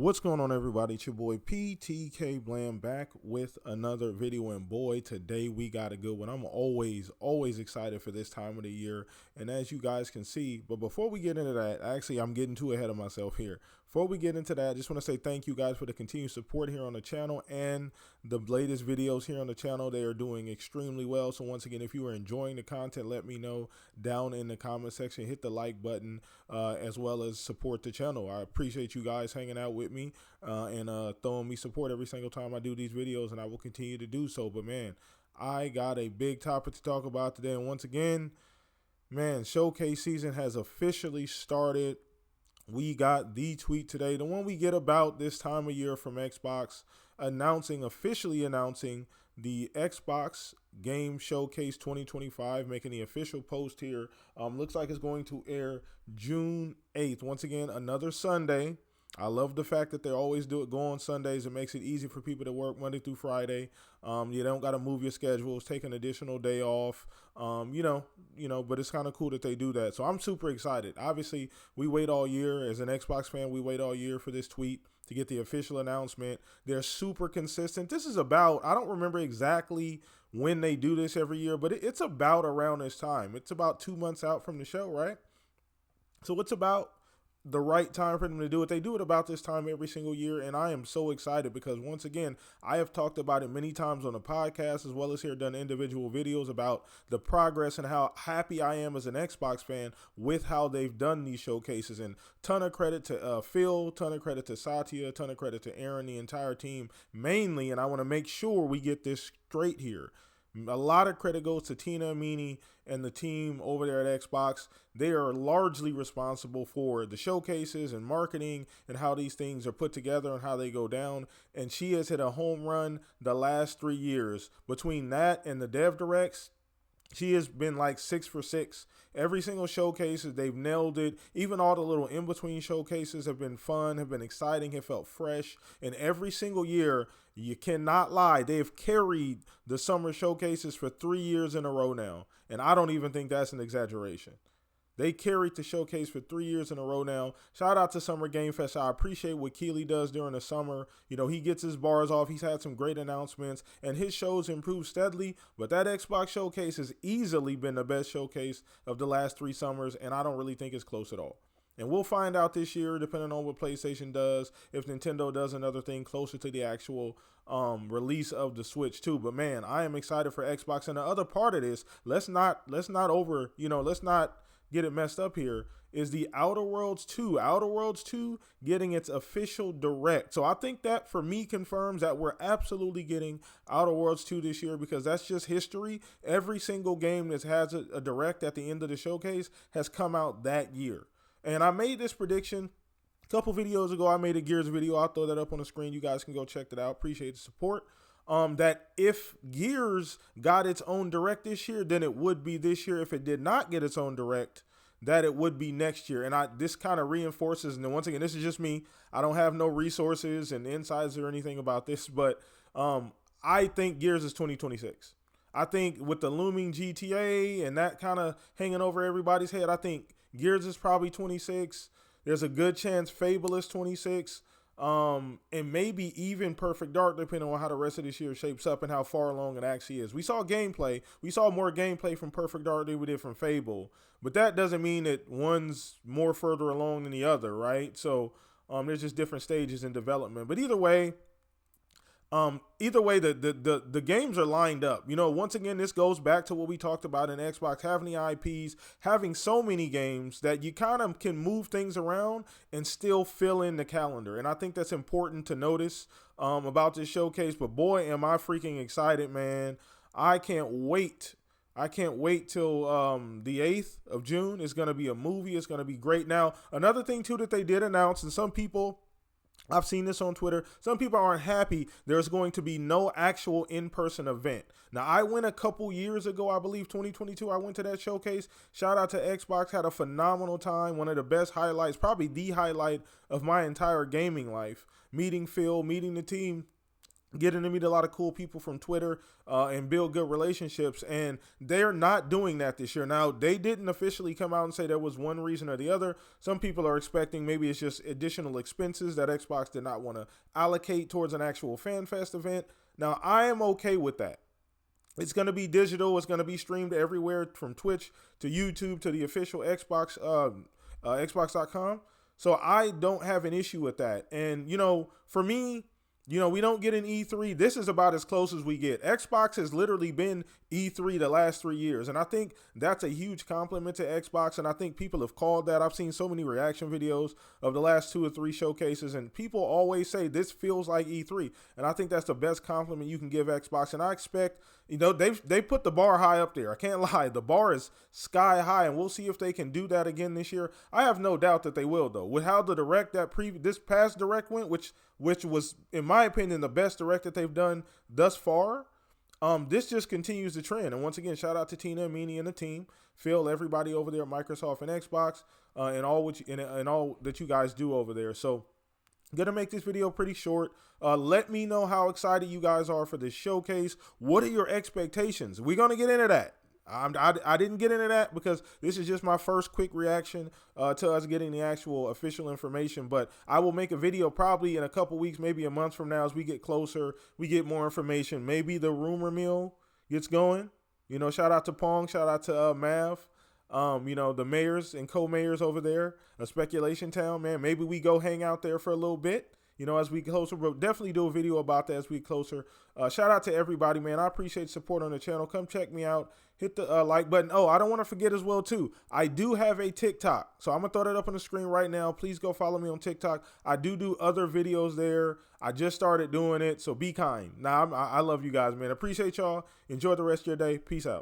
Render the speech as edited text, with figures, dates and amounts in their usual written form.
What's going on, everybody? It's your boy PTK Bland back with another video, and boy, today we got a good one. I'm always excited for this time of the year, and as you guys can see, but before we get into that, actually I'm getting too ahead of myself here. Before we get into that, I just want to say thank you guys for the continued support here on the channel and the latest videos here on the channel. They are doing extremely well. So once again, if you are enjoying the content, let me know down in the comment section. Hit the like button as well as support the channel. I appreciate you guys hanging out with me and throwing me support every single time I do these videos, and I will continue to do so. But man, I got a big topic to talk about today, and once again, man, showcase season has officially started. We got the tweet today, the one we get about this time of year from Xbox, officially announcing the Xbox Game Showcase 2025, making the official post here. Looks like it's going to air June 8th. Once again, another Sunday. I love the fact that they always go on Sundays. It makes it easy for people to work Monday through Friday. You don't got to move your schedules, take an additional day off. But it's kind of cool that they do that. So I'm super excited. Obviously, we wait all year. As an Xbox fan, we wait all year for this tweet to get the official announcement. They're super consistent. This is about, I don't remember exactly when they do this every year, but it's about around this time. It's about 2 months out from the show, right? So it's about the right time for them to do it. They do it about this time every single year, and I am so excited because, once again, I have talked about it many times on the podcast as well as here done individual videos about the progress and how happy I am as an Xbox fan with how they've done these showcases. And ton of credit to Phil, ton of credit to Satya, ton of credit to Aaron, the entire team mainly, and I want to make sure we get this straight here. A lot of credit goes to Tina Amini and the team over there at Xbox. They are largely responsible for the showcases and marketing and how these things are put together and how they go down. And she has hit a home run the last 3 years. Between that and the Dev Directs, she has been like 6 for 6. Every single showcases, they've nailed it. Even all the little in-between showcases have been fun, have been exciting, have felt fresh. And every single year, you cannot lie, they've carried the summer showcases for 3 years in a row now. And I don't even think that's an exaggeration. They carried the showcase for 3 years in a row now. Shout out to Summer Game Fest. I appreciate what Keely does during the summer. You know, he gets his bars off. He's had some great announcements, and his shows improve steadily. But that Xbox showcase has easily been the best showcase of the last 3 summers, and I don't really think it's close at all. And we'll find out this year, depending on what PlayStation does, if Nintendo does another thing closer to the actual release of the Switch too. But man, I am excited for Xbox. And the other part of this, let's not get it messed up here, is the Outer Worlds 2. Outer Worlds 2 getting its official direct. So I think that for me confirms that we're absolutely getting Outer Worlds 2 this year, because that's just history. Every single game that has a direct at the end of the showcase has come out that year. And I made this prediction a couple videos ago. I made a Gears video. I'll throw that up on the screen. You guys can go check that out. Appreciate the support. That if Gears got its own direct this year, then it would be this year. If it did not get its own direct, that it would be next year. And this kind of reinforces, and then once again, this is just me. I don't have no resources and insights or anything about this, but I think Gears is 2026. I think with the looming GTA and that kind of hanging over everybody's head, I think Gears is probably 26. There's a good chance Fable is 26. And maybe even Perfect Dark, depending on how the rest of this year shapes up and how far along it actually is. We saw gameplay. We saw more gameplay from Perfect Dark than we did from Fable, but that doesn't mean that one's more further along than the other, right? So there's just different stages in development. But either way, the games are lined up. You know, once again, this goes back to what we talked about in Xbox, having the IPs, having so many games that you kind of can move things around and still fill in the calendar. And I think that's important to notice about this showcase. But boy, am I freaking excited, man. I can't wait. I can't wait till the 8th of June. It's going to be a movie. It's going to be great. Now, another thing, too, that they did announce, and some people, I've seen this on Twitter, some people aren't happy, there's going to be no actual in-person event. Now, I went a couple years ago, I believe 2022, I went to that showcase. Shout out to Xbox, had a phenomenal time. One of the best highlights, probably the highlight of my entire gaming life. Meeting Phil, meeting the team. getting to meet a lot of cool people from Twitter and build good relationships. And they're not doing that this year. Now, they didn't officially come out and say there was one reason or the other. Some people are expecting maybe it's just additional expenses that Xbox did not want to allocate towards an actual Fan Fest event. Now, I am okay with that. It's going to be digital. It's going to be streamed everywhere from Twitch to YouTube to the official Xbox, Xbox.com. So I don't have an issue with that. And, for me, we don't get an E3. This is about as close as we get. Xbox has literally been E3 the last 3 years. And I think that's a huge compliment to Xbox. And I think people have called that. I've seen so many reaction videos of the last 2 or 3 showcases. And people always say this feels like E3. And I think that's the best compliment you can give Xbox. And I expect, they put the bar high up there. I can't lie. The bar is sky high. And we'll see if they can do that again this year. I have no doubt that they will, though. With how the Direct this past Direct went, which was, in my opinion, the best Direct that they've done thus far. This just continues the trend. And once again, shout out to Tina, Meanie, and the team, Phil, everybody over there at Microsoft and Xbox, and all that you guys do over there. So, gonna make this video pretty short. Let me know how excited you guys are for this showcase. What are your expectations? We're gonna get into that. I didn't get into that because this is just my first quick reaction to us getting the actual official information. But I will make a video probably in a couple weeks, maybe a month from now, as we get closer, we get more information. Maybe the rumor mill gets going. Shout out to Pong, shout out to Mav. The mayors and co-mayors over there, a Speculation Town, man. Maybe we go hang out there for a little bit. As we get closer, but definitely do a video about that as we get closer. Shout out to everybody, man. I appreciate support on the channel. Come check me out. Hit the like button. Oh, I don't want to forget as well, too. I do have a TikTok. So I'm going to throw that up on the screen right now. Please go follow me on TikTok. I do other videos there. I just started doing it. So be kind. Now, I love you guys, man. Appreciate y'all. Enjoy the rest of your day. Peace out.